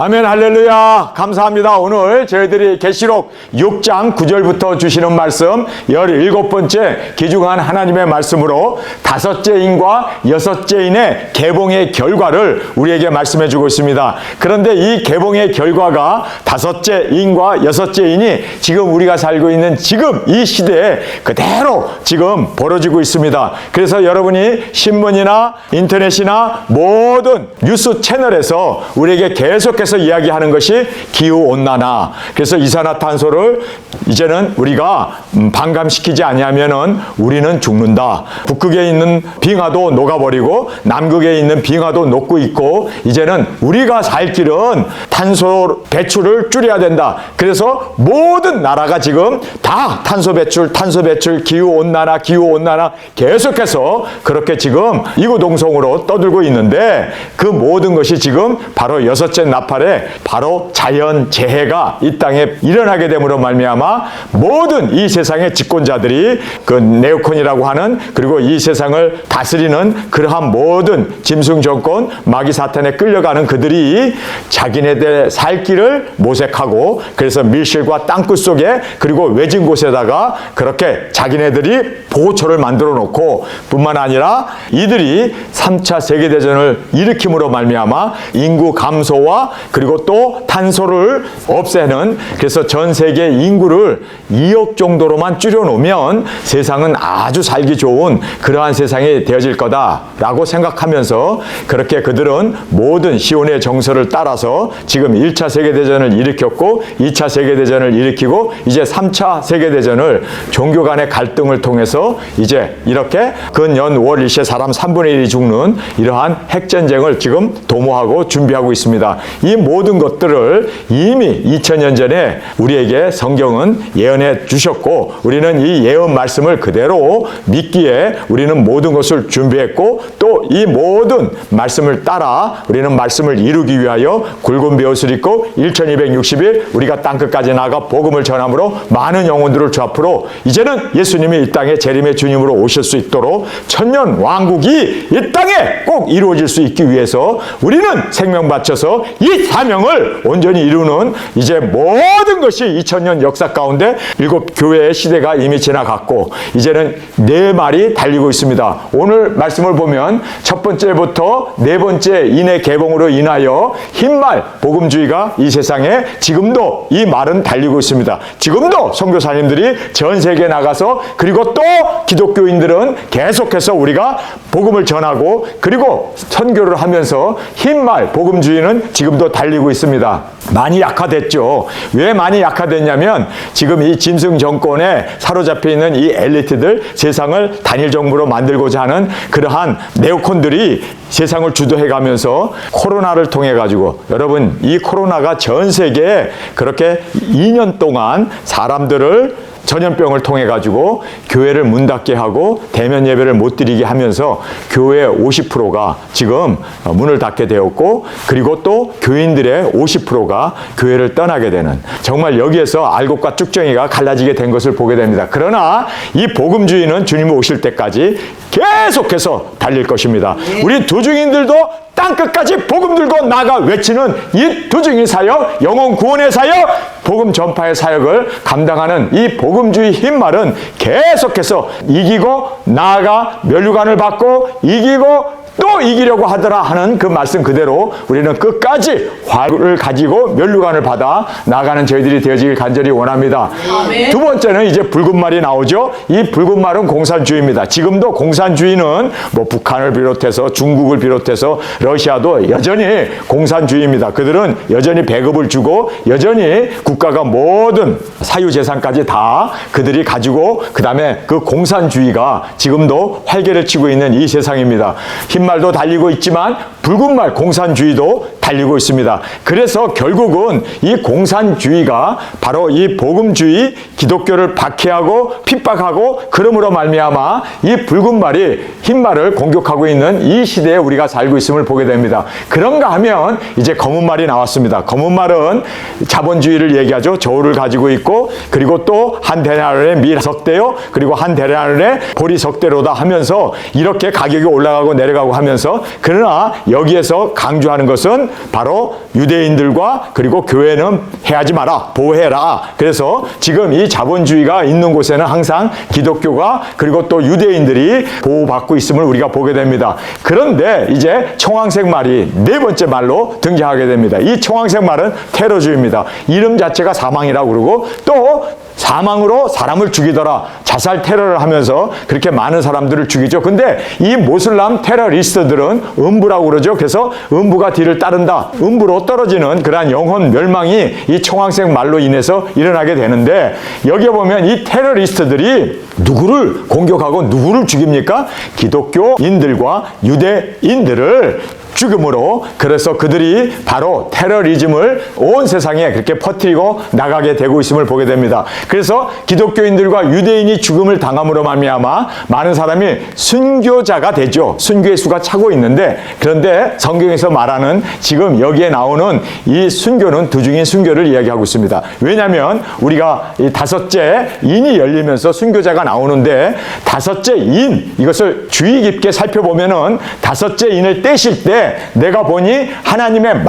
아멘, 할렐루야. 감사합니다. 오늘 저희들이 계시록 6장 9절부터 주시는 말씀 17번째 귀중한 하나님의 말씀으로 다섯째 인과 여섯째 인의 개봉의 결과를 우리에게 말씀해 주고 있습니다. 그런데 이 개봉의 결과가 다섯째 인과 여섯째 인이 지금 우리가 살고 있는 지금 이 시대에 그대로 지금 벌어지고 있습니다. 그래서 여러분이 신문이나 인터넷이나 모든 뉴스 채널에서 우리에게 계속해서 이야기하는 것이 기후온난화. 그래서 이산화탄소를 이제는 우리가 반감시키지 아니하면은 우리는 죽는다. 북극에 있는 빙하도 녹아버리고 남극에 있는 빙하도 녹고 있고 이제는 우리가 살 길은 탄소 배출을 줄여야 된다. 그래서 모든 나라가 지금 다 탄소 배출, 기후온난화 계속해서 그렇게 지금 이구동성으로 떠들고 있는데 그 모든 것이 지금 바로 여섯째 나팔에 바로 자연재해가 이 땅에 일어나게 됨으로 말미암아 모든 이 세상의 집권자들이 그 네오콘이라고 하는 그리고 이 세상을 다스리는 그러한 모든 짐승 정권 마귀 사탄에 끌려가는 그들이 자기네들 살 길을 모색하고 그래서 밀실과 땅굴 속에 그리고 외진 곳에다가 그렇게 자기네들이 보호처를 만들어 놓고 뿐만 아니라 이들이 3차 세계대전을 일으킴으로 말미암아 인구 감소와 그리고 또 탄소를 없애는 그래서 전 세계 인구를 2억 정도로만 줄여놓으면 세상은 아주 살기 좋은 그러한 세상이 되어질 거다라고 생각하면서 그렇게 그들은 모든 시온의 정서를 따라서 지금 1차 세계대전을 일으켰고 2차 세계대전을 일으키고 이제 3차 세계대전을 종교 간의 갈등을 통해서 이제 이렇게 근연 월 일시에 사람 3분의 1이 죽는 이러한 핵전쟁을 지금 도모하고 준비하고 있습니다. 이 모든 것들을 이미 2000년 전에 우리에게 성경은 예언해 주셨고 우리는 이 예언 말씀을 그대로 믿기에 우리는 모든 것을 준비했고 또 이 모든 말씀을 따라 우리는 말씀을 이루기 위하여 굵은 베옷을 입고 1260일 우리가 땅끝까지 나가 복음을 전함으로 많은 영혼들을 주 앞으로 이제는 예수님이 이 땅에 재림의 주님으로 오실 수 있도록 천년 왕국이 이 땅에 꼭 이루어질 수 있기 위해서 우리는 생명 바쳐서 이 사명을 온전히 이루는 이제 모든 것이 2000년 역사 가운데 7교회의 시대가 이미 지나갔고 이제는 4말이 달리고 있습니다. 오늘 말씀을 보면 첫 번째부터 네 번째 인의 개봉으로 인하여 흰말 복음주의가 이 세상에 지금도 이 말은 달리고 있습니다. 지금도 선교사님들이 전 세계에 나가서 그리고 또 기독교인들은 계속해서 우리가 복음을 전하고 그리고 선교를 하면서 흰말 복음주의는 지금도 달리고 있습니다. 많이 약화됐죠. 왜 많이 약화됐냐면 지금 이 짐승 정권에 사로잡혀 있는 이 엘리트들 세상을 단일 정부로 만들고자 하는 그러한 네오콘들이 세상을 주도해가면서 코로나를 통해 가지고 여러분 이 코로나가 전 세계에 그렇게 2년 동안 사람들을 전염병을 통해 가지고 교회를 문 닫게 하고 대면 예배를 못 드리게 하면서 교회 50%가 지금 문을 닫게 되었고 그리고 또 교인들의 50%가 교회를 떠나게 되는 정말 여기에서 알곡과 쭉정이가 갈라지게 된 것을 보게 됩니다. 그러나 이 복음주의는 주님이 오실 때까지 계속해서 달릴 것입니다. 우리 두중인들도 땅끝까지 복음 들고 나가 외치는 이 두중인 사역, 영혼 구원의 사역, 복음 전파의 사역을 감당하는 이 복음주의 흰말은 계속해서 이기고 나아가 면류관을 받고 이기고 또 이기려고 하더라 하는 그 말씀 그대로 우리는 끝까지 화를 가지고 면류관을 받아 나가는 저희들이 되어지길 간절히 원합니다. 아멘. 두 번째는 이제 붉은 말이 나오죠. 이 붉은 말은 공산주의입니다. 지금도 공산주의는 뭐 북한을 비롯해서 중국을 비롯해서 러시아도 여전히 공산주의입니다. 그들은 여전히 배급을 주고 여전히 국가가 모든 사유재산까지 다 그들이 가지고 그 다음에 그 공산주의가 지금도 활개를 치고 있는 이 세상입니다. 흰말도 달리고 있지만 붉은 말 공산주의도 달리고 있습니다. 그래서 결국은 이 공산주의가 바로 이 복음주의 기독교를 박해하고 핍박하고 그러므로 말미암아 이 붉은 말이 흰 말을 공격하고 있는 이 시대에 우리가 살고 있음을 보게 됩니다. 그런가 하면 이제 검은 말이 나왔습니다. 검은 말은 자본주의를 얘기하죠. 저울을 가지고 있고 그리고 또 한 데나리온에 밀석대요 그리고 한 데나리온에 보리석대로다 하면서 이렇게 가격이 올라가고 내려가고 하면서 그러나 여기에서 강조하는 것은 바로 유대인들과 그리고 교회는 해하지 마라, 보호해라. 그래서 지금 이 자본주의가 있는 곳에는 항상 기독교가 그리고 또 유대인들이 보호받고 있음을 우리가 보게 됩니다. 그런데 이제 청황색 말이 네 번째 말로 등장하게 됩니다. 이 청황색 말은 테러주의입니다. 이름 자체가 사망이라고 그러고 또 사망으로 사람을 죽이더라. 자살 테러를 하면서 그렇게 많은 사람들을 죽이죠. 근데 이 모슬람 테러리스트들은 음부라고 그러죠. 그래서 음부가 뒤를 따른다. 음부로 떨어지는 그러한 영혼 멸망이 이 청황색 말로 인해서 일어나게 되는데 여기에 보면 이 테러리스트들이 누구를 공격하고 누구를 죽입니까? 기독교인들과 유대인들을 죽음으로 그래서 그들이 바로 테러리즘을 온 세상에 그렇게 퍼뜨리고 나가게 되고 있음을 보게 됩니다. 그래서 기독교인들과 유대인이 죽음을 당함으로 말미암아 많은 사람이 순교자가 되죠. 순교의 수가 차고 있는데 그런데 성경에서 말하는 지금 여기에 나오는 이 순교는 두 중인 순교를 이야기하고 있습니다. 왜냐하면 우리가 이 다섯째 인이 열리면서 순교자가 나오는데 다섯째 인 이것을 주의 깊게 살펴보면은 다섯째 인을 떼실 때 내가 보니 하나님의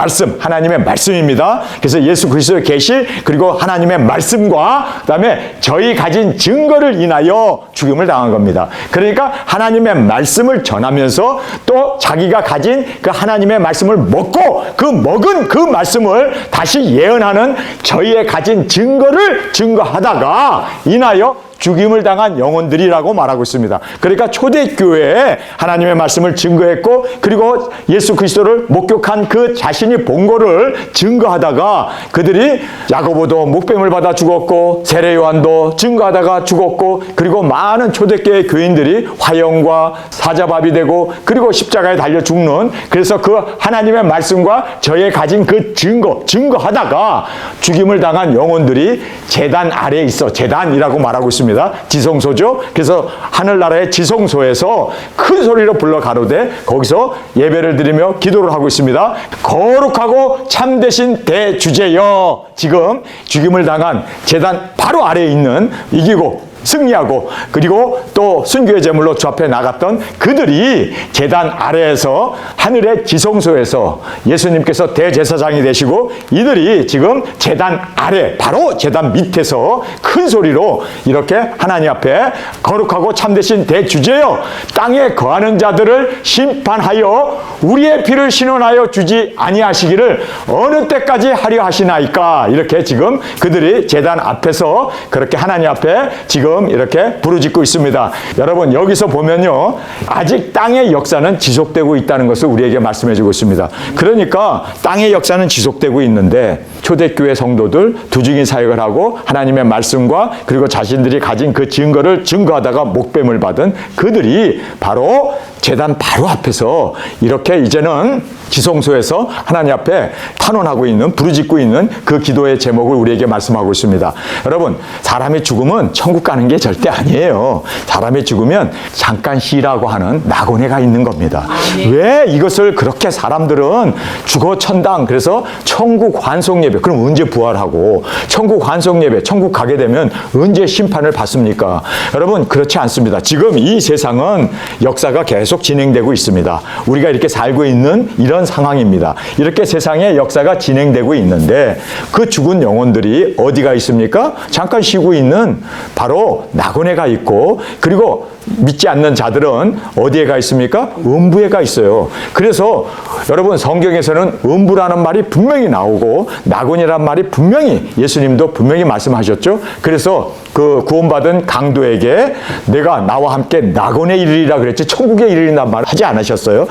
말씀입니다. 그래서 예수 그리스도의 계시 그리고 하나님의 말씀과 그다음에 저희 가진 증거를 인하여 죽임을 당한 겁니다. 그러니까 하나님의 말씀을 전하면서 또 자기가 가진 그 하나님의 말씀을 먹고 그 먹은 그 말씀을 다시 예언하는 저희의 가진 증거를 증거하다가 인하여 죽임을 당한 영혼들이라고 말하고 있습니다. 그러니까 초대교회에 하나님의 말씀을 증거했고 그리고 예수 그리스도를 목격한 그 자신이 본 거를 증거하다가 그들이 야고보도 목뱀을 받아 죽었고 세례 요한도 증거하다가 죽었고 그리고 많은 초대교회 교인들이 화형과 사자밥이 되고 그리고 십자가에 달려 죽는 그래서 그 하나님의 말씀과 저의 가진 그 증거하다가 죽임을 당한 영혼들이 제단 아래에 있어. 제단이라고 말하고 있습니다. 지성소죠. 그래서 하늘나라의 지성소에서 큰 소리로 불러 가로되 거기서 예배를 드리며 기도를 하고 있습니다. 거룩하고 참되신 대주제여. 지금 죽임을 당한 제단 바로 아래에 있는 이기고 승리하고 그리고 또 순교의 제물로 주 앞에 나갔던 그들이 제단 아래에서 하늘의 지성소에서 예수님께서 대제사장이 되시고 이들이 지금 제단 아래 바로 제단 밑에서 큰 소리로 이렇게 하나님 앞에 거룩하고 참되신 대주제여 땅에 거하는 자들을 심판하여 우리의 피를 신원하여 주지 아니하시기를 어느 때까지 하려 하시나이까. 이렇게 지금 그들이 제단 앞에서 그렇게 하나님 앞에 지금 이렇게 부르짖고 있습니다. 여러분 여기서 보면요 아직 땅의 역사는 지속되고 있다는 것을 우리에게 말씀해주고 있습니다. 그러니까 땅의 역사는 지속되고 있는데 초대교회 성도들 두중인 사역을 하고 하나님의 말씀과 그리고 자신들이 가진 그 증거를 증거하다가 목뱀을 받은 그들이 바로 제단 바로 앞에서 이렇게 이제는 지성소에서 하나님 앞에 탄원하고 있는 부르짖고 있는 그 기도의 제목을 우리에게 말씀하고 있습니다. 여러분 사람의 죽음은 천국 가는 게 절대 아니에요. 사람의 죽으면 잠깐 쉬라고 하는 낙원에가 있는 겁니다. 왜 이것을 그렇게 사람들은 죽어 천당 그래서 천국 환송 예배 그럼 언제 부활하고 천국 환송 예배 천국 가게 되면 언제 심판을 받습니까? 여러분 그렇지 않습니다. 지금 이 세상은 역사가 계속 진행되고 있습니다. 우리가 이렇게 살고 있는 이런 상황입니다. 이렇게 세상의 역사가 진행되고 있는데 그 죽은 영혼들이 어디가 있습니까? 잠깐 쉬고 있는 바로 낙원에 가 있고 그리고 믿지 않는 자들은 어디에 가 있습니까? 음부에 가 있어요. 그래서 여러분 성경에서는 음부라는 말이 분명히 나오고 낙원이라는 말이 분명히 예수님도 분명히 말씀하셨죠. 그래서 그 구원받은 강도에게 내가 나와 함께 낙원에 이르리라 그랬지 천국에 이르리란 말을 하지 않으셨어요.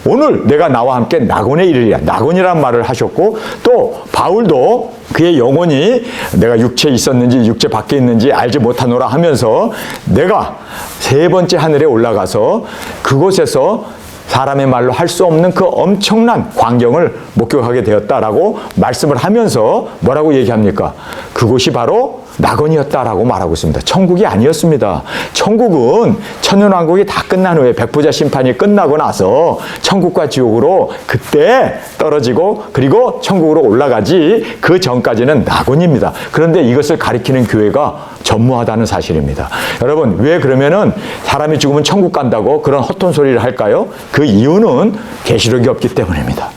오늘 내가 나와 함께 낙원에 이르리라 낙원이라는 말을 하셨고 또 바울도 그의 영혼이 내가 육체에 있었는지 육체 밖에 있는지 알지 못하노라 하면서 내가 세 번째 하늘에 올라가서 그곳에서 사람의 말로 할 수 없는 그 엄청난 광경을 목격하게 되었다라고 말씀을 하면서 뭐라고 얘기합니까? 그곳이 바로 낙원이었다라고 말하고 있습니다. 천국이 아니었습니다. 천국은 천년왕국이 다 끝난 후에 백보자 심판이 끝나고 나서 천국과 지옥으로 그때 떨어지고 그리고 천국으로 올라가지 그 전까지는 낙원입니다. 그런데 이것을 가리키는 교회가 전무하다는 사실입니다. 여러분, 왜 그러면은 사람이 죽으면 천국 간다고 그런 헛돈 소리를 할까요? 그 이유는 계시록이 없기 때문입니다.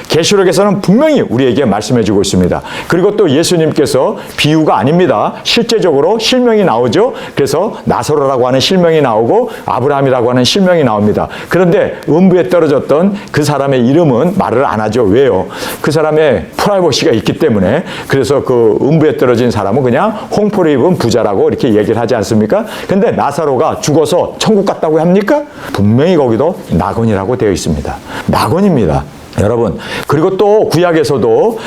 계시록에서는 분명히 우리에게 말씀해 주고 있습니다. 그리고 또 예수님께서 비유가 아닙니다. 실제적으로 실명이 나오죠. 그래서 나사로라고 하는 실명이 나오고 아브라함이라고 하는 실명이 나옵니다. 그런데 음부에 떨어졌던 그 사람의 이름은 말을 안 하죠. 왜요? 그 사람의 프라이버시가 있기 때문에. 그래서 그 음부에 떨어진 사람은 그냥 홍포를 입은 부자라고 이렇게 얘기를 하지 않습니까? 근데 나사로가 죽어서 천국 갔다고 합니까? 분명히 거기도 낙원이라고 되어 있습니다. 낙원입니다. 여러분, 그리고 또 구약에서도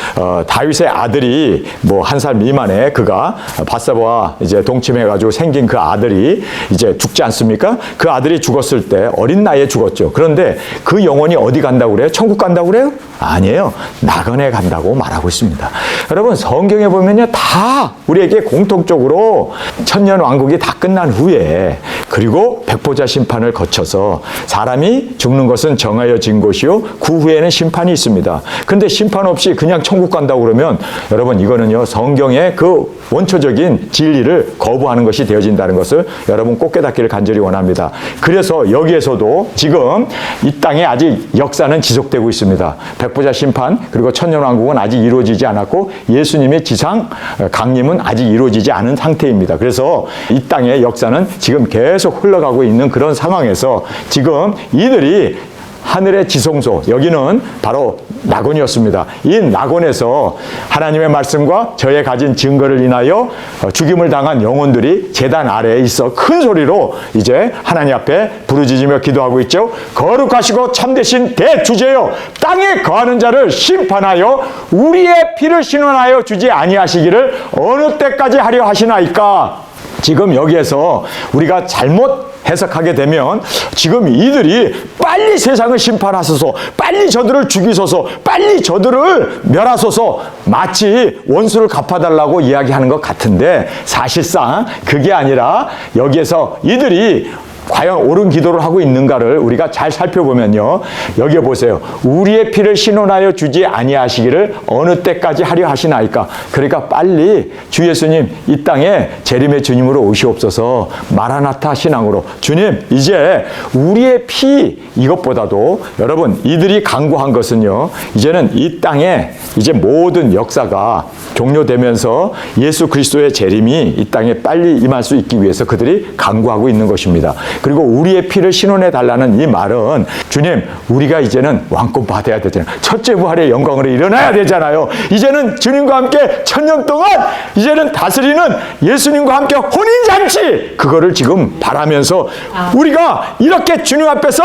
다윗의 아들이 뭐 1살 미만의 그가 밧세바와 이제 동침해가지고 생긴 그 아들이 이제 죽지 않습니까? 그 아들이 죽었을 때 어린 나이에 죽었죠. 그런데 그 영혼이 어디 간다고 그래요? 천국 간다고 그래요? 아니에요. 낙원에 간다고 말하고 있습니다. 여러분, 성경에 보면요, 다 우리에게 공통적으로 천년 왕국이 다 끝난 후에 그리고 백보자 심판을 거쳐서 사람이 죽는 것은 정하여진 것이요 그 후에는 심판이 있습니다. 근데 심판 없이 그냥 천국 간다고 그러면 여러분, 이거는요 성경의 그 원초적인 진리를 거부하는 것이 되어진다는 것을 여러분 꼭 깨닫기를 간절히 원합니다. 그래서 여기에서도 지금 이 땅에 아직 역사는 지속되고 있습니다. 백보자 심판 그리고 천년왕국은 아직 이루어지지 않았고 예수님의 지상 강림은 아직 이루어지지 않은 상태입니다. 그래서 이 땅의 역사는 지금 계속 흘러가고 있는 그런 상황에서 지금 이들이 하늘의 지성소, 여기는 바로 낙원이었습니다. 이 낙원에서 하나님의 말씀과 저의 가진 증거를 인하여 죽임을 당한 영혼들이 제단 아래에 있어 큰 소리로 이제 하나님 앞에 부르짖으며 기도하고 있죠. 거룩하시고 참되신 대주제여, 땅에 거하는 자를 심판하여 우리의 피를 신원하여 주지 아니하시기를 어느 때까지 하려 하시나이까. 지금 여기에서 우리가 잘못 해석하게 되면 지금 이들이 빨리 세상을 심판하소서, 빨리 저들을 죽이소서, 빨리 저들을 멸하소서, 마치 원수를 갚아달라고 이야기하는 것 같은데 사실상 그게 아니라 여기에서 이들이 과연 옳은 기도를 하고 있는가를 우리가 잘 살펴보면요, 여기에 보세요. 우리의 피를 신원하여 주지 아니하시기를 어느 때까지 하려 하시나이까. 그러니까 빨리 주 예수님 이 땅에 재림의 주님으로 오시옵소서. 마라나타 신앙으로 주님 이제 우리의 피, 이것보다도 여러분 이들이 간구한 것은요, 이제는 이 땅에 이제 모든 역사가 종료되면서 예수 그리스도의 재림이 이 땅에 빨리 임할 수 있기 위해서 그들이 간구하고 있는 것입니다. 그리고 우리의 피를 신원해 달라는 이 말은 주님 우리가 이제는 왕권 받아야 되잖아요. 첫째 부활의 영광으로 일어나야 되잖아요. 이제는 주님과 함께 천년 동안 이제는 다스리는 예수님과 함께 혼인잔치, 그거를 지금 바라면서 우리가 이렇게 주님 앞에서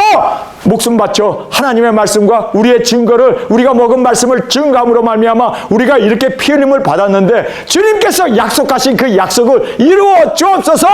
목숨 바쳐 하나님의 말씀과 우리의 증거를, 우리가 먹은 말씀을 증감으로 말미암아 우리가 이렇게 피 흘림을 받았는데 주님께서 약속하신 그 약속을 이루어 주옵소서.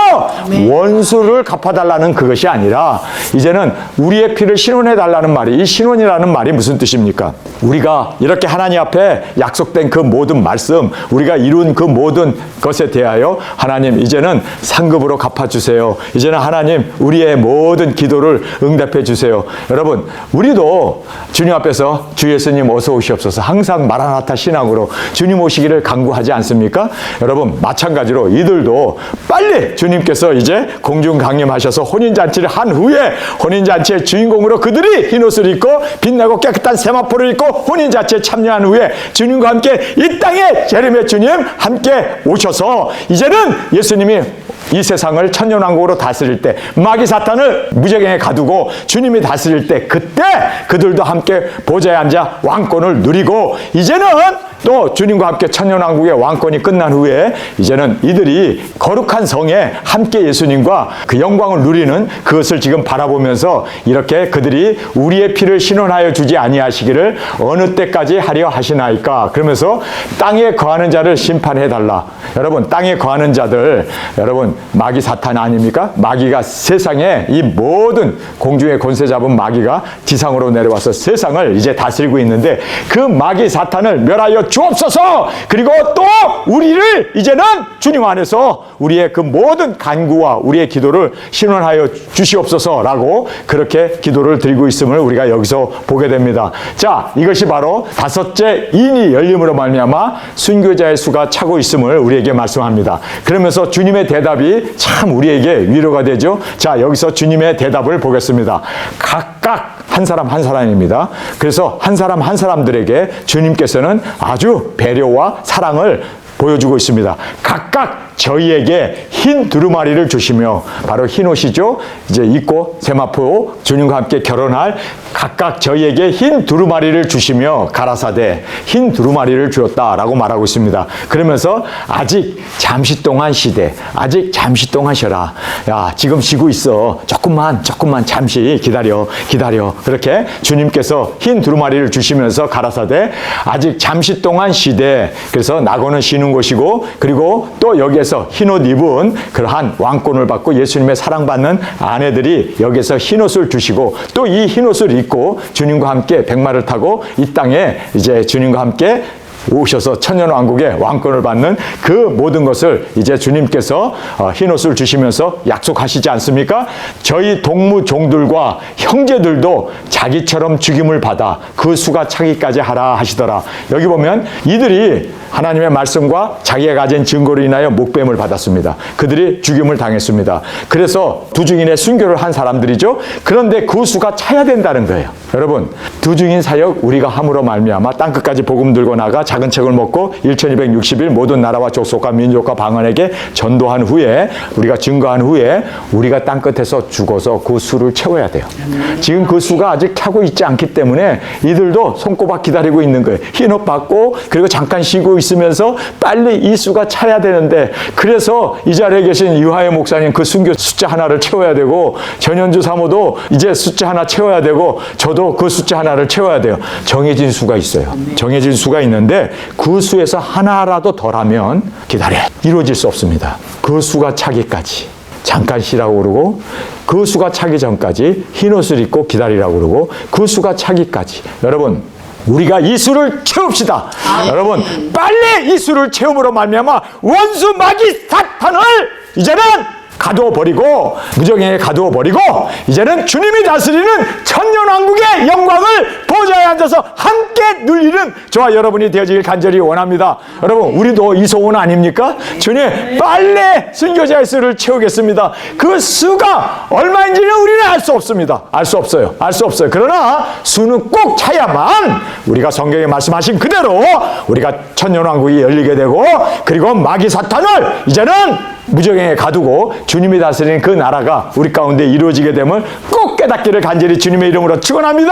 원수를 갚아달라는 그것이 아니라 이제는 우리의 피를 신원해 달라는 말이, 이 신원이라는 말이 무슨 뜻입니까? 우리가 이렇게 하나님 앞에 약속된 그 모든 말씀, 우리가 이룬 그 모든 것에 대하여 하나님 이제는 상급으로 갚아주세요. 이제는 하나님 우리의 모든 기도를 응답해 주세요. 여러분, 우리도 주님 앞에서 주 예수님 어서 오시옵소서 항상 마라나타 신앙으로 주님 오시기를 간구하지 않습니까? 여러분, 마찬가지로 이들도 빨리 주님께서 이제 공중 강림하셔서 혼인잔치를 한 후에 혼인잔치의 주인공으로 그들이 흰옷을 입고 빛나고 깨끗한 세마포를 입고 혼인잔치에 참여한 후에 주님과 함께 이 땅에 재림의 주님 함께 오셔서 이제는 예수님이 이 세상을 천년왕국으로 다스릴 때, 마귀 사탄을 무저갱에 가두고 주님이 다스릴 때, 그때 그들도 함께 보좌에 앉아 왕권을 누리고, 이제는 또 주님과 함께 천년왕국의 왕권이 끝난 후에 이제는 이들이 거룩한 성에 함께 예수님과 그 영광을 누리는 그것을 지금 바라보면서 이렇게 그들이 우리의 피를 신원하여 주지 아니하시기를 어느 때까지 하려 하시나이까. 그러면서 땅에 거하는 자를 심판해 달라. 여러분, 땅에 거하는 자들, 여러분 마귀 사탄 아닙니까? 마귀가 세상에 이 모든 공중의 권세 잡은 마귀가 지상으로 내려와서 세상을 이제 다스리고 있는데 그 마귀 사탄을 멸하여 주옵소서. 그리고 또 우리를 이제는 주님 안에서 우리의 그 모든 간구와 우리의 기도를 신원하여 주시옵소서라고 그렇게 기도를 드리고 있음을 우리가 여기서 보게 됩니다. 자, 이것이 바로 다섯째 인이 열림으로 말미암아 순교자의 수가 차고 있음을 우리에게 말씀합니다. 그러면서 주님의 대답이 참 우리에게 위로가 되죠. 자, 여기서 주님의 대답을 보겠습니다. 각각 한 사람 한 사람입니다. 그래서 한 사람 한 사람들에게 주님께서는 아주 배려와 사랑을 보여주고 있습니다. 각각 저희에게 흰 두루마리를 주시며, 바로 흰 옷이죠. 이제 입고 세마포 주님과 함께 결혼할 각각 저희에게 흰 두루마리를 주시며 가라사대 흰 두루마리를 주었다라고 말하고 있습니다. 그러면서 아직 잠시 동안 쉬되, 아직 잠시 동안 쉬어라. 야, 지금 쉬고 있어. 조금만 잠시 기다려. 그렇게 주님께서 흰 두루마리를 주시면서 가라사대 아직 잠시 동안 쉬되, 그래서 나고는 쉬는 곳이고, 그리고 또 여기에서 흰옷 입은 그러한 왕권을 받고 예수님의 사랑받는 아내들이 여기에서 흰옷을 주시고, 또 이 흰옷을 입고 주님과 함께 백마를 타고 이 땅에 이제 주님과 함께 오셔서 천년왕국의 왕권을 받는 그 모든 것을 이제 주님께서 흰옷을 주시면서 약속하시지 않습니까? 저희 동무종들과 형제들도 자기처럼 죽임을 받아 그 수가 차기까지 하라 하시더라. 여기 보면 이들이 하나님의 말씀과 자기가 가진 증거로 인하여 목뱀을 받았습니다. 그들이 죽임을 당했습니다. 그래서 두 증인의 순교를 한 사람들이죠. 그런데 그 수가 차야 된다는 거예요. 여러분, 두 증인 사역 우리가 함으로 말미암아 땅끝까지 복음 들고 나가 작은 책을 먹고 1260일 모든 나라와 족속과 민족과 방언에게 전도한 후에, 우리가 증거한 후에 우리가 땅끝에서 죽어서 그 수를 채워야 돼요. 지금 그 수가 아직 차고 있지 않기 때문에 이들도 손꼽아 기다리고 있는 거예요. 흰옷 받고 그리고 잠깐 쉬고 있으면서 빨리 이 수가 차야 되는데, 그래서 이 자리에 계신 유하혜 목사님 그 순교 숫자 하나를 채워야 되고, 전현주 사모도 이제 숫자 하나 채워야 되고, 저도 그 숫자 하나를 채워야 돼요. 정해진 수가 있어요. 정해진 수가 있는데 그 수에서 하나라도 덜하면 기다려. 이루어질 수 없습니다. 그 수가 차기까지 잠깐 쉬라고 그러고, 그 수가 차기 전까지 흰옷을 입고 기다리라고 그러고, 그 수가 차기까지. 여러분, 우리가 이 수를 채웁시다. 여러분, 빨리 이 수를 채움으로 말미암아 원수 마귀 사탄을 이제는 가두어 버리고, 무정행에 가두어 버리고, 이제는 주님이 다스리는 천년왕국의 영광을 보좌에 앉아서 함께 누리는 저와 여러분이 되어지길 간절히 원합니다. 여러분, 우리도 이 소원 아닙니까? 주님, 빨리 순교자의 수를 채우겠습니다. 그 수가 얼마인지는 우리는 알 수 없습니다. 알 수 없어요. 그러나 수는 꼭 차야만 우리가 성경에 말씀하신 그대로 우리가 천년왕국이 열리게 되고, 그리고 마귀 사탄을 이제는 무정행에 가두고 주님이 다스리는 그 나라가 우리 가운데 이루어지게 되면 꼭 깨닫기를 간절히 주님의 이름으로 축원합니다.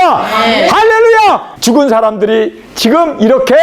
할렐루야! 죽은 사람들이 지금 이렇게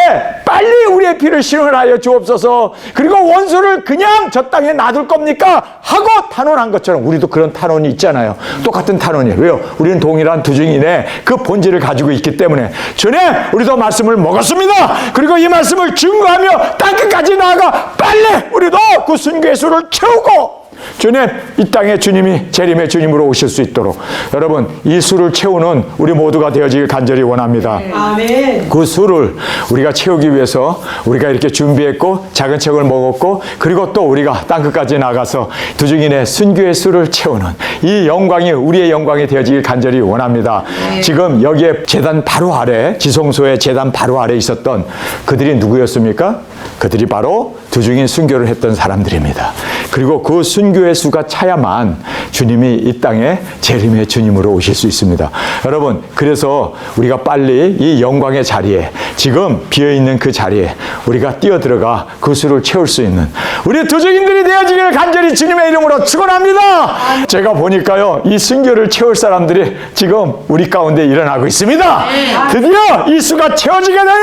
빨리 우리의 피를 신원하여 주옵소서. 그리고 원수를 그냥 저 땅에 놔둘 겁니까? 하고 탄원한 것처럼 우리도 그런 탄원이 있잖아요. 똑같은 탄원이에요. 왜요? 우리는 동일한 두 증인의 그 본질을 가지고 있기 때문에, 주님, 우리도 말씀을 먹었습니다. 그리고 이 말씀을 증거하며 땅끝까지 나아가 빨리 우리도 그 순교의 수를 채우고, 주님, 이 땅에 주님이 재림의 주님으로 오실 수 있도록 여러분, 이 수를 채우는 우리 모두가 되어지길 간절히 원합니다. 아멘. 그 수를 우리가 채우기 위해서 우리가 이렇게 준비했고 작은 책을 먹었고, 그리고 또 우리가 땅끝까지 나가서 두 증인의 순교의 수를 채우는 이 영광이 우리의 영광이 되어지길 간절히 원합니다. 지금 여기에 제단 바로 아래, 지성소의 제단 바로 아래 있었던 그들이 누구였습니까? 그들이 바로 두 증인 순교를 했던 사람들입니다. 그리고 그 순교의 수가 차야만 주님이 이 땅에 재림의 주님으로 오실 수 있습니다. 여러분, 그래서 우리가 빨리 이 영광의 자리에, 지금 비어있는 그 자리에 우리가 뛰어들어가 그 수를 채울 수 있는 우리 두 증인들이 되어지기를 간절히 주님의 이름으로 축원합니다. 제가 보니까요, 이 순교를 채울 사람들이 지금 우리 가운데 일어나고 있습니다. 드디어 이 수가 채워지게 되면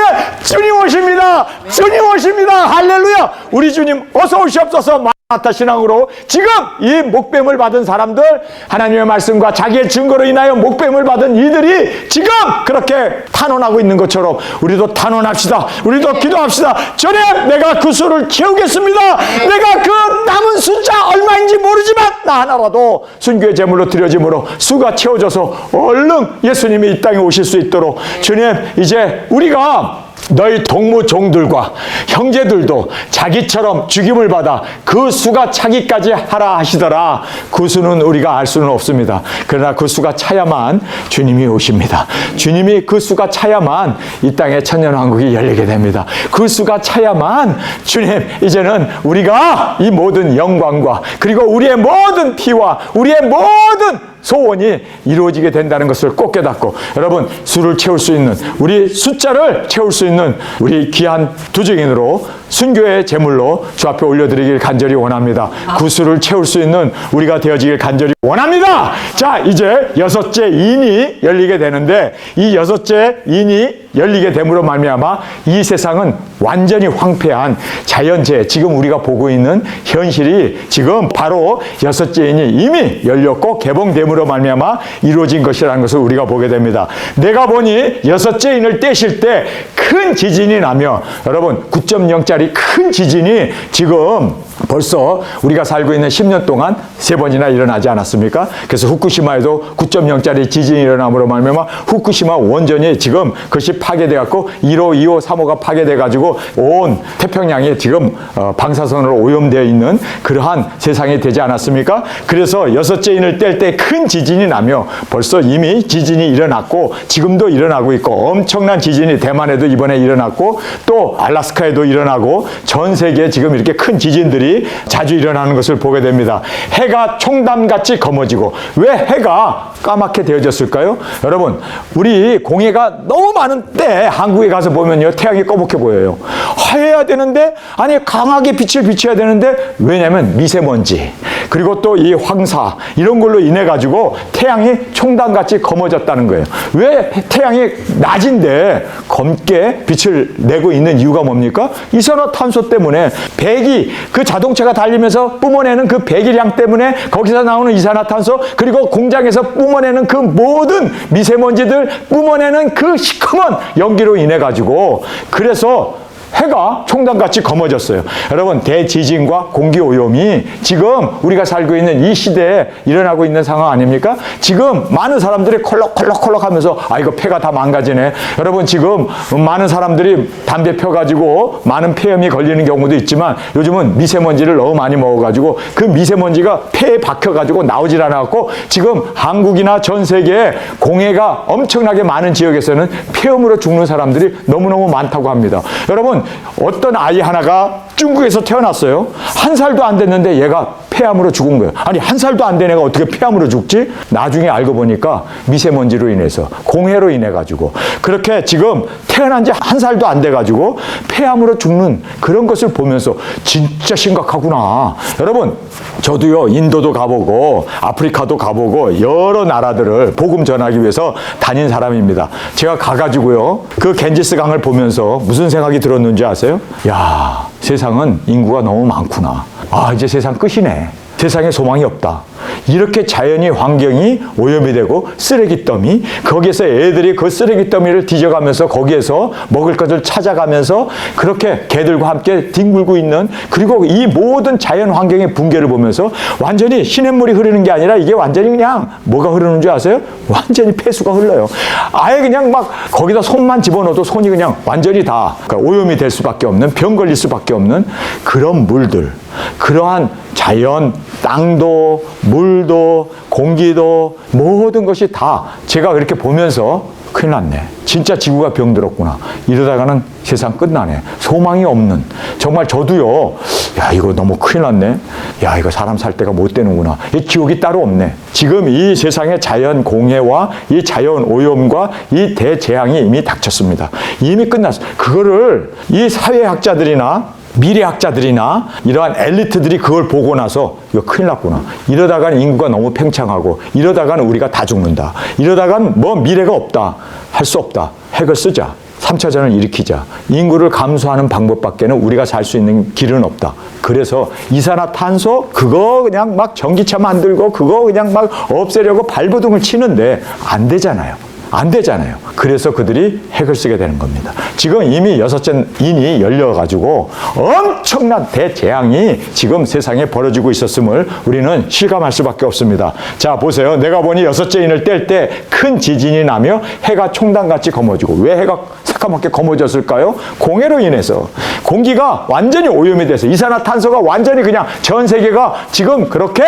주님 오십니다. 주님 오십니다. 할렐루야. 우리 주님 어서 오시옵소서. 마라나타 신앙으로 지금 이 목뱀을 받은 사람들, 하나님의 말씀과 자기의 증거로 인하여 목뱀을 받은 이들이 지금 그렇게 탄원하고 있는 것처럼 우리도 탄원합시다. 우리도 기도합시다. 주님, 내가 그 수를 채우겠습니다. 내가 그 남은 숫자 얼마인지 모르지만 나 하나라도 순교의 제물로 드려짐으로 수가 채워져서 얼른 예수님이 이 땅에 오실 수 있도록, 주님, 이제 우리가 너희 동무종들과 형제들도 자기처럼 죽임을 받아 그 수가 차기까지 하라 하시더라. 그 수는 우리가 알 수는 없습니다. 그러나 그 수가 차야만 주님이 오십니다. 주님이 그 수가 차야만 이 땅에 천년왕국이 열리게 됩니다. 그 수가 차야만 주님, 이제는 우리가 이 모든 영광과 그리고 우리의 모든 피와 우리의 모든 소원이 이루어지게 된다는 것을 꼭 깨닫고, 여러분, 수를 채울 수 있는, 우리 숫자를 채울 수 있는 우리 귀한 두 증인으로 순교의 제물로 주 앞에 올려드리길 간절히 원합니다. 그 수를 채울 수 있는 우리가 되어지길 간절히 원합니다. 자, 이제 여섯째 인이 열리게 되는데, 이 여섯째 인이 열리게 됨으로 말미암아 이 세상은 완전히 황폐한 자연재해, 지금 우리가 보고 있는 현실이 지금 바로 여섯째 인이 이미 열렸고 개봉됨으로 말미암아 이루어진 것이라는 것을 우리가 보게 됩니다. 내가 보니 여섯째 인을 떼실 때 큰 지진이 나며, 여러분, 9.0짜리 큰 지진이 지금 벌써 우리가 살고 있는 10년 동안 3번이나 일어나지 않았습니까? 그래서 후쿠시마에도 9.0짜리 지진이 일어남으로 말미암아 후쿠시마 원전이 지금 그것이 파괴돼갖고 1호, 2호, 3호가 파괴돼가지고 온 태평양이 지금 방사선으로 오염되어 있는 그러한 세상이 되지 않았습니까? 그래서 여섯째 인을 뗄 때 큰 지진이 나며 벌써 이미 지진이 일어났고 지금도 일어나고 있고, 엄청난 지진이 대만에도 이번에 일어났고 또 알래스카에도 일어나고 전 세계에 지금 이렇게 큰 지진들이 자주 일어나는 것을 보게 됩니다. 해가 총담같이 검어지고, 왜 해가 까맣게 되어졌을까요? 여러분, 우리 공해가 너무 많은데 한국에 가서 보면요, 태양이 꺼멓게 보여요. 하얘야 되는데, 아니 강하게 빛을 비춰야 되는데, 왜냐하면 미세먼지 그리고 또 이 황사 이런 걸로 인해 가지고 태양이 총담같이 검어졌다는 거예요. 왜 태양이 낮인데 검게 빛을 내고 있는 이유가 뭡니까? 이산화탄소 때문에. 배기, 그 자동차가 달리면서 뿜어내는 그 배기량 때문에 거기서 나오는 이산화탄소, 그리고 공장에서 뿜어내는 그 모든 미세먼지들, 뿜어내는 그 시커먼 연기로 인해 가지고, 그래서 해가 총담같이 검어졌어요. 여러분, 대지진과 공기오염이 지금 우리가 살고 있는 이 시대에 일어나고 있는 상황 아닙니까? 지금 많은 사람들이 콜록콜록 하면서 아, 이거 폐가 다 망가지네. 여러분, 지금 많은 사람들이 담배 펴가지고 많은 폐염이 걸리는 경우도 있지만, 요즘은 미세먼지를 너무 많이 먹어가지고 그 미세먼지가 폐에 박혀가지고 나오질 않았고, 지금 한국이나 전 세계에 공해가 엄청나게 많은 지역에서는 폐염으로 죽는 사람들이 너무너무 많다고 합니다. 여러분, 어떤 아이 하나가 중국에서 태어났어요. 1살도 안 됐는데 얘가 폐암으로 죽은 거예요. 아니, 1살도 안 된 애가 어떻게 폐암으로 죽지? 나중에 알고 보니까 미세먼지로 인해서, 공해로 인해 가지고 그렇게 지금 태어난 지 1살도 안 돼 가지고 폐암으로 죽는 그런 것을 보면서 진짜 심각하구나. 여러분, 저도요, 인도도 가보고 아프리카도 가보고 여러 나라들을 복음 전하기 위해서 다닌 사람입니다. 제가 가가지고요, 그 겐지스 강을 보면서 무슨 생각이 들었는지 아세요? 야, 세상은 인구가 너무 많구나. 아, 이제 세상 끝이네. 세상에 소망이 없다. 이렇게 자연이, 환경이 오염이 되고 쓰레기 더미, 거기에서 애들이 그 쓰레기 더미를 뒤져가면서 거기에서 먹을 것을 찾아가면서 그렇게 개들과 함께 뒹굴고 있는, 그리고 이 모든 자연 환경의 붕괴를 보면서 완전히 시냇물이 흐르는 게 아니라 이게 완전히 그냥 뭐가 흐르는 줄 아세요? 완전히 폐수가 흘러요. 아예 그냥 막 거기다 손만 집어넣어도 손이 그냥 완전히 다 그러니까 오염이 될 수밖에 없는, 병 걸릴 수밖에 없는 그런 물들, 그러한 자연, 땅도 물도 공기도 모든 것이 다 제가 그렇게 보면서 큰일 났네. 진짜 지구가 병들었구나. 이러다가는 세상 끝나네. 소망이 없는. 정말 저도요, 야, 이거 너무 큰일 났네. 야, 이거 사람 살 때가 못 되는구나. 이 기억이 따로 없네. 지금 이 세상의 자연 공해와 이 자연 오염과 이 대재앙이 이미 닥쳤습니다. 이미 끝났어. 그거를 이 사회학자들이나 미래학자들이나 이러한 엘리트들이 그걸 보고 나서 이거 큰일 났구나. 이러다가는 인구가 너무 팽창하고, 이러다가는 우리가 다 죽는다. 이러다가는 뭐 미래가 없다. 할 수 없다. 핵을 쓰자. 3차전을 일으키자. 인구를 감소하는 방법밖에는 우리가 살 수 있는 길은 없다. 그래서 이산화탄소 그거 그냥 막 전기차 만들고 그거 그냥 막 없애려고 발버둥을 치는데 안 되잖아요. 안 되잖아요. 그래서 그들이 핵을 쓰게 되는 겁니다. 지금 이미 6째 인이 열려가지고 엄청난 대재앙이 지금 세상에 벌어지고 있었음을 우리는 실감할 수밖에 없습니다. 자, 보세요. 내가 보니 6째 인을 뗄 때 큰 지진이 나며 해가 총단같이 검어지고, 왜 해가 새까맣게 검어졌을까요? 공해로 인해서 공기가 완전히 오염이 돼서 이산화탄소가 완전히 그냥 전 세계가 지금 그렇게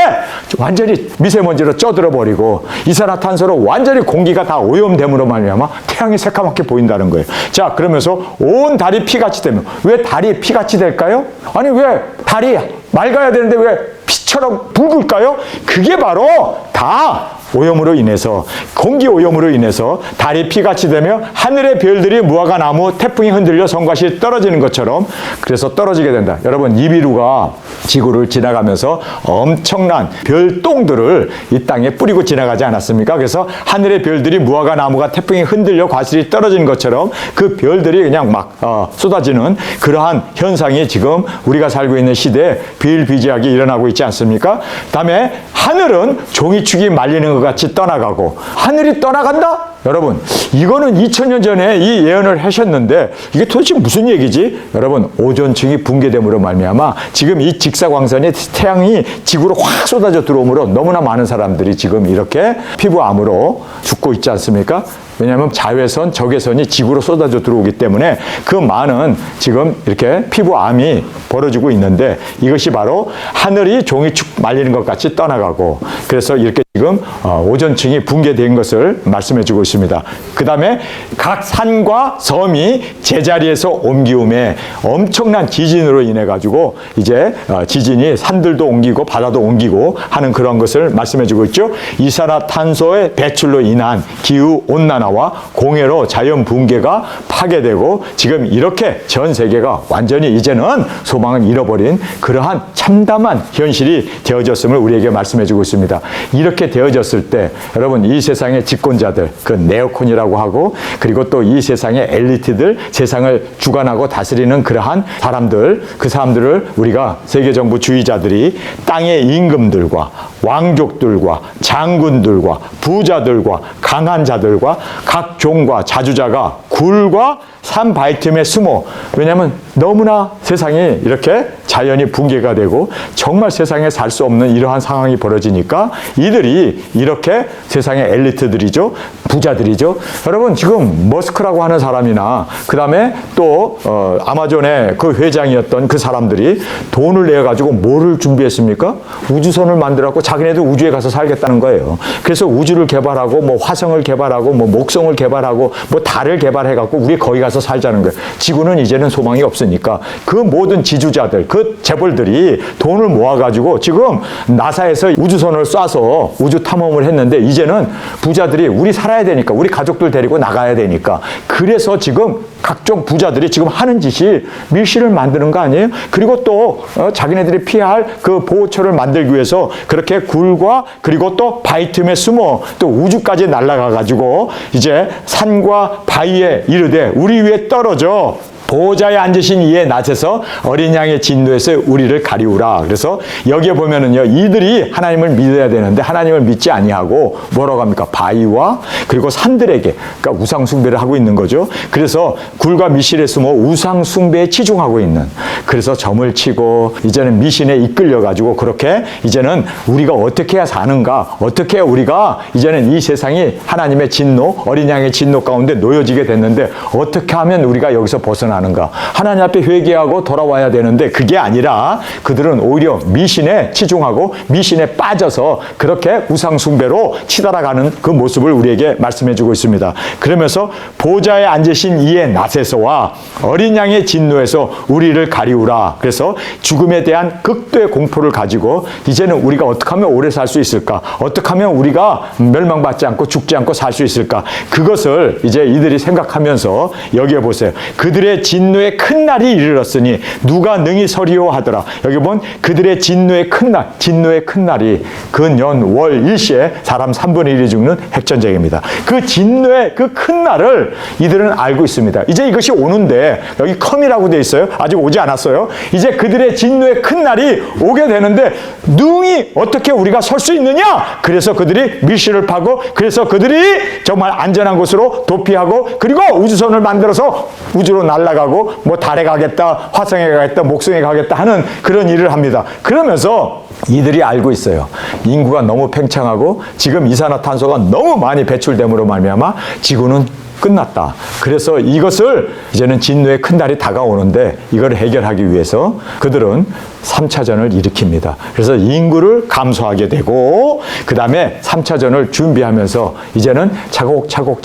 완전히 미세먼지로 쪄들어 버리고 이산화탄소로 완전히 공기가 다 오염됨으로 말미암아 태양이 새까맣게 보인다는 거예요. 자, 그러면서 온 달이 피같이 되면, 왜 달이 피같이 될까요? 아니, 왜 달이 맑아야 되는데 왜 피처럼 붉을까요? 그게 바로 다 오염으로 인해서, 공기 오염으로 인해서 달이 피같이 되며 하늘의 별들이 무화과 나무 태풍이 흔들려 성과시 떨어지는 것처럼, 그래서 떨어지게 된다. 여러분, 니비루가 지구를 지나가면서 엄청난 별똥들을 이 땅에 뿌리고 지나가지 않았습니까? 그래서 하늘의 별들이 무화과 나무가 태풍이 흔들려 과실이 떨어지는 것처럼 그 별들이 그냥 막 쏟아지는 그러한 현상이 지금 우리가 살고 있는 시대에 비일비재하게 일어나고 있지 않습니까? 다음에 하늘은 종이축이 말리는 것 같이 떠나가고, 하늘이 떠나간다? 여러분, 이거는 2000년 전에 이 예언을 하셨는데 이게 도대체 무슨 얘기지? 여러분, 오존층이 붕괴됨으로 말미암아 지금 이 직사광선이 태양이 지구로 확 쏟아져 들어오므로 너무나 많은 사람들이 지금 이렇게 피부암으로 죽고 있지 않습니까? 왜냐하면 자외선, 적외선이 지구로 쏟아져 들어오기 때문에 그 많은 지금 이렇게 피부암이 벌어지고 있는데, 이것이 바로 하늘이 종이축 말리는 것 같이 떠나가고, 그래서 이렇게 지금 오존층이 붕괴된 것을 말씀해 주고 있습니다. 그 다음에 각 산과 섬이 제자리에서 옮기움에 엄청난 지진으로 인해 가지고 이제 지진이 산들도 옮기고 바다도 옮기고 하는 그런 것을 말씀해 주고 있죠. 이산화탄소의 배출로 인한 기후 온난화와 공해로 자연 붕괴가 파괴되고, 지금 이렇게 전 세계가 완전히 이제는 소망을 잃어버린 그러한 참담한 현실이 되어졌음을 우리에게 말씀해 주고 있습니다. 이렇게 되어졌을 때 여러분, 이 세상의 집권자들, 그 네오콘이라고 하고, 그리고 또 이 세상의 엘리트들, 세상을 주관하고 다스리는 그러한 사람들, 그 사람들을 우리가 세계정부주의자들이 땅의 임금들과 왕족들과 장군들과 부자들과 강한 자들과 각 종과 자주자가 굴과 산 바위 틈에 숨어, 왜냐하면 너무나 세상이 이렇게 자연이 붕괴가 되고 정말 세상에 살 수 없는 이러한 상황이 벌어지니까 이들이 이렇게 세상의 엘리트들이죠, 부자들이죠. 여러분, 지금 머스크라고 하는 사람이나 그 다음에 또 아마존의 그 회장이었던 그 사람들이 돈을 내어 가지고 뭐를 준비했습니까? 우주선을 만들었고 자기네들 우주에 가서 살겠다는 거예요. 그래서 우주를 개발하고 뭐 화성을 개발하고 뭐 목성을 개발하고 뭐 달을 개발해 갖고 우리 거기 가서 살자는 거예요. 지구는 이제는 소망이 없으니까 그 모든 지주자들, 그 재벌들이 돈을 모아 가지고 지금 나사에서 우주선을 쏴서 우주 탐험을 했는데, 이제는 부자들이 우리 살아야 되니까, 우리 가족들 데리고 나가야 되니까, 그래서 지금 각종 부자들이 지금 하는 짓이 밀실을 만드는 거 아니에요? 그리고 또 자기네들이 피할 그 보호처를 만들기 위해서 그렇게 굴과 그리고 또 바위 틈에 숨어 또 우주까지 날아가 가지고 이제 산과 바위에 이르되 우리 위에 떨어져 보호자에 앉으신 이의 낯에서 어린 양의 진노에서 우리를 가리우라. 그래서 여기에 보면은요, 이들이 하나님을 믿어야 되는데 하나님을 믿지 아니하고 뭐라고 합니까? 바위와 그리고 산들에게, 그러니까 우상 숭배를 하고 있는 거죠. 그래서 굴과 미실에 숨어 우상 숭배에 치중하고 있는, 그래서 점을 치고 이제는 미신에 이끌려 가지고 그렇게 이제는 우리가 어떻게 해야 사는가, 어떻게 해야 우리가 이제는 이 세상이 하나님의 진노, 어린 양의 진노 가운데 놓여지게 됐는데 어떻게 하면 우리가 여기서 벗어나는가? 하나님 앞에 회개하고 돌아와야 되는데 그게 아니라 그들은 오히려 미신에 치중하고 미신에 빠져서 그렇게 우상 숭배로 치달아가는 그 모습을 우리에게 말씀해 주고 있습니다. 그러면서 보좌에 앉으신 이의 낯에서와 어린 양의 진노에서 우리를 가리우라. 그래서 죽음에 대한 극도의 공포를 가지고 이제는 우리가 어떻게 하면 오래 살 수 있을까? 어떻게 하면 우리가 멸망받지 않고 죽지 않고 살 수 있을까? 그것을 이제 이들이 생각하면서 여기에 보세요. 그들의 그들의 진노의 큰 날이 이르렀으니 누가 능히 서리요 하더라. 여기 보면 그들의 진노의 큰 날, 진노의 큰 날이 그 년, 월, 일시에 사람 3분의 1이 죽는 핵전쟁입니다. 그 진노의 그 큰 날을 이들은 알고 있습니다. 이제 이것이 오는데 여기 컴이라고 되어 있어요. 아직 오지 않았어요. 이제 그들의 진노의 큰 날이 오게 되는데 능히 어떻게 우리가 설 수 있느냐? 그래서 그들이 밀실을 파고 그래서 그들이 정말 안전한 곳으로 도피하고 그리고 우주선을 만들어서 우주로 날아가고 뭐 달에 가겠다, 화성에 가겠다, 목성에 가겠다 하는 그런 일을 합니다. 그러면서 이들이 알고 있어요. 인구가 너무 팽창하고 지금 이산화탄소가 너무 많이 배출됨으로 말미암아 지구는 끝났다. 그래서 이것을 이제는 진노의 큰 날이 다가오는데 이걸 해결하기 위해서 그들은 3차전을 일으킵니다. 그래서 인구를 감소하게 되고 그 다음에 3차전을 준비하면서 이제는 차곡차곡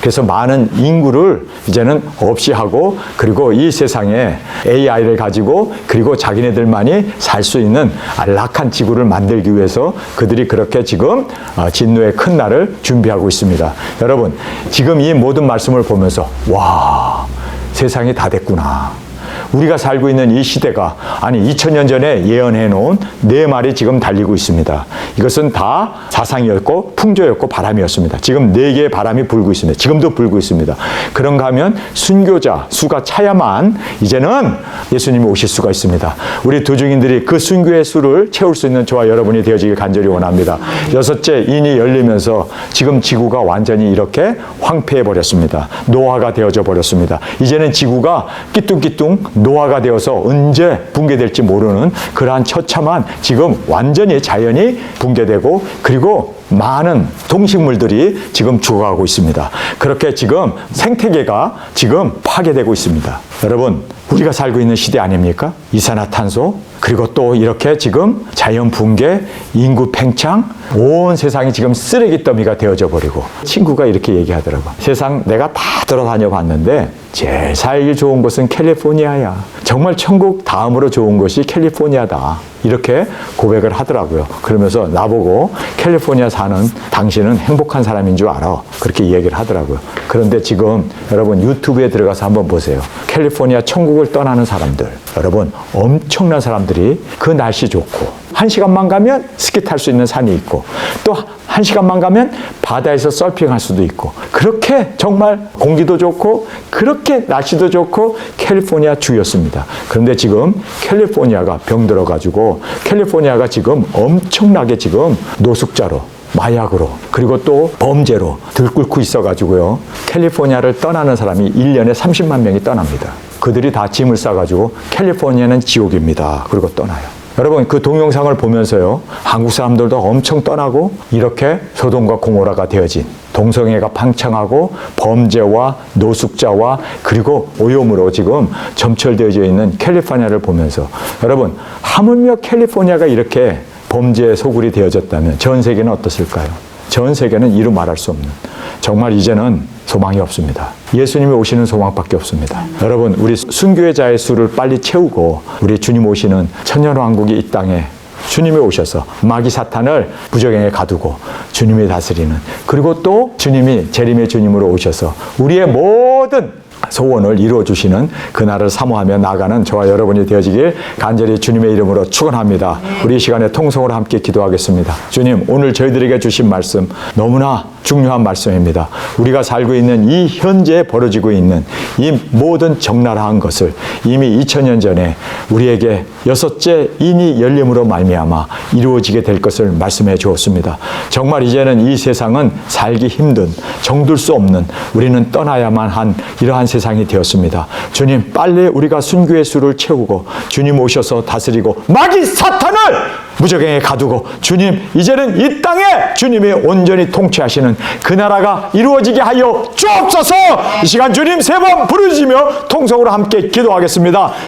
그래서 많은 인구를 이제는 없이 하고 그리고 이 세상에 AI를 가지고 그리고 자기네들만이 살 수 있는 안락한 지구를 만들기 위해서 그들이 그렇게 지금 진노의 큰 날을 준비하고 있습니다. 여러분 지금 이 모든 말씀을 보면서 와 세상이 다 됐구나. 우리가 살고 있는 이 시대가 아니 2000년 전에 예언해 놓은 네 말이 지금 달리고 있습니다. 이것은 다 사상이었고 풍조였고 바람이었습니다. 지금 네 개의 바람이 불고 있습니다. 지금도 불고 있습니다. 그런가 하면 순교자 수가 차야만 이제는 예수님이 오실 수가 있습니다. 우리 도중인들이 그 순교의 수를 채울 수 있는 저와 여러분이 되어지길 간절히 원합니다. 6째 인이 열리면서 지금 지구가 완전히 이렇게 황폐해 버렸습니다. 노화가 되어져 버렸습니다. 이제는 지구가 끼뚱끼뚱 노화가 되어서 언제 붕괴될지 모르는 그러한 처참한 지금 완전히 자연이 붕괴되고 그리고 많은 동식물들이 지금 죽어가고 있습니다. 그렇게 지금 생태계가 지금 파괴되고 있습니다. 여러분 우리가 살고 있는 시대 아닙니까? 이산화탄소 그리고 또 이렇게 지금 자연 붕괴, 인구 팽창 온 세상이 지금 쓰레기 더미가 되어져 버리고 친구가 이렇게 얘기하더라고. 세상 내가 다 돌아다녀 봤는데 제일 살기 좋은 곳은 캘리포니아야. 정말 천국 다음으로 좋은 곳이 캘리포니아다. 이렇게 고백을 하더라고요. 그러면서 나보고 캘리포니아 사는 당신은 행복한 사람인 줄 알아. 그렇게 얘기를 하더라고요. 그런데 지금 여러분 유튜브에 들어가서 한번 보세요. 캘리포니아 천국을 떠나는 사람들. 여러분 엄청난 사람들이 그 날씨 좋고 1시간만 가면 스키 탈 수 있는 산이 있고 또 1시간만 가면 바다에서 서핑할 수도 있고 그렇게 정말 공기도 좋고 그렇게 날씨도 좋고 캘리포니아 주였습니다. 그런데 지금 캘리포니아가 병들어 가지고 캘리포니아가 지금 엄청나게 지금 노숙자로 마약으로 그리고 또 범죄로 들끓고 있어 가지고요. 캘리포니아를 떠나는 사람이 1년에 30만 명이 떠납니다. 그들이 다 짐을 싸가지고 캘리포니아는 지옥입니다. 그리고 떠나요. 여러분 그 동영상을 보면서요. 한국 사람들도 엄청 떠나고 이렇게 소돔과 고모라가 되어진 동성애가 팽창하고 범죄와 노숙자와 그리고 오염으로 지금 점철되어져 있는 캘리포니아를 보면서 여러분 하물며 캘리포니아가 이렇게 범죄의 소굴이 되어졌다면 전 세계는 어떻을까요? 전 세계는 이루 말할 수 없는 정말 이제는 소망이 없습니다. 예수님이 오시는 소망밖에 없습니다. 여러분 우리 순교의 자의 수를 빨리 채우고 우리 주님 오시는 천년왕국이 이 땅에 주님이 오셔서 마귀 사탄을 부적행에 가두고 주님이 다스리는 그리고 또 주님이 재림의 주님으로 오셔서 우리의 모든 소원을 이루어주시는 그날을 사모하며 나아가는 저와 여러분이 되어지길 간절히 주님의 이름으로 축원합니다. 우리 이 시간에 통성으로 함께 기도하겠습니다. 주님 오늘 저희들에게 주신 말씀 너무나 중요한 말씀입니다. 우리가 살고 있는 이 현재에 벌어지고 있는 이 모든 적나라한 것을 이미 2000년 전에 우리에게 6째 인이 열림으로 말미암아 이루어지게 될 것을 말씀해 주었습니다. 정말 이제는 이 세상은 살기 힘든 정들 수 없는 우리는 떠나야만 한 이러한 세상이 되었습니다. 주님 빨리 우리가 순교의 수를 채우고 주님 오셔서 다스리고 마귀 사탄을 무적행에 가두고 주님 이제는 이 땅에 주님이 온전히 통치하시는 그 나라가 이루어지게 하여 주옵소서. 이 시간 주님 3번 부르짖으며 통성으로 함께 기도하겠습니다.